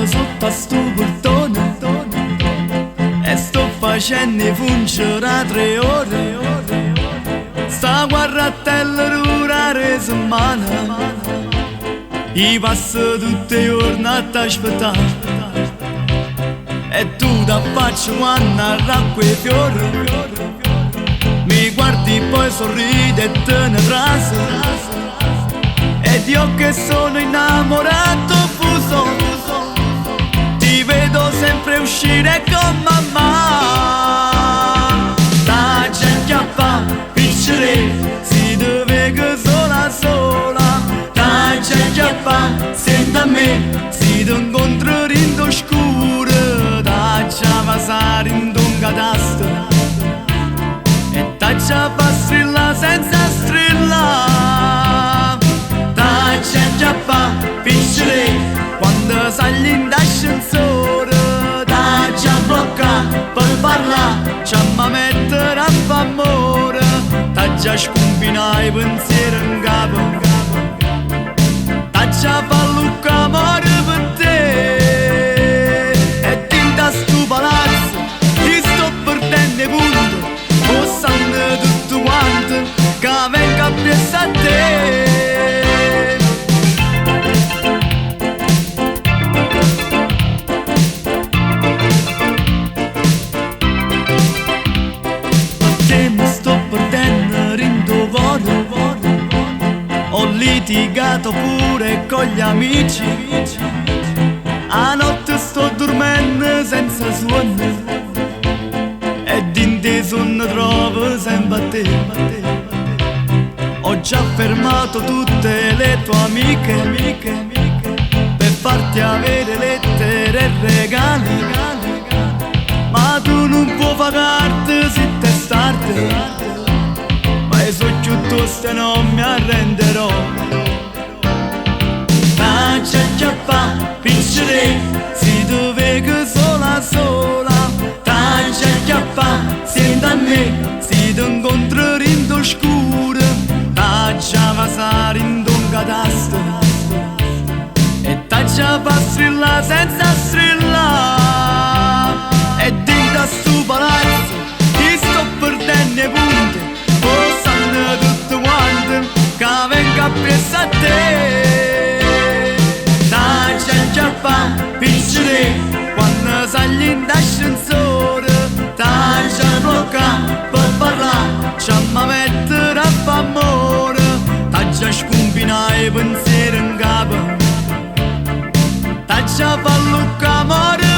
Sotto a sto portone e sto facendo i funziona 3 ore. Sta guarratella durare settimana, i passo tutte le giornate a aspettare. E tu da faccio quando arranco i fiori, mi guardi poi sorridi e te ne frasi. Ed io che sono innamorato fuso, ti vedo sempre uscire con mamma. Da gente a fa piccere, si deve che sola sola. Da gente a fa, senta a me, si ti incontro in scuro. Da già passare in un cadastro e da già fa strilla senza strilla. Da gente a fa piccere, quando sali in ascensore, da già blocca per parlare, già mi mettere a fa amore, da già scombina i pensieri in capo, da già fa lucca amore per te. E tinta sto palazzo, ti sto perdendo i punti, passando tutto quanto, che venga appresso a te. Ho litigato pure con gli amici, a notte sto dormendo senza sonno ed in te sonno trovo sempre a te. Ho già fermato tutte le tue amiche per farti avere lettere e regali, ma tu non puoi pagarti se te starti. E so piuttosto non mi arrenderò. Da gente a fa piccere, si dove che sola sola. Da gente a fa, senta a me, si ti incontro in do scuro. Da già passare in un cadastro e da già fa strilla senza strilla. E dinta sto palazzo, ti sto perdendo i punti, tutto quanto che venga appresso a te. Da gente a fa piccere, quando sali in ascensore, da già blocca per parlare, già mi mettere a fa amore, da già scombina i pensieri in capo, da già fa lucca amore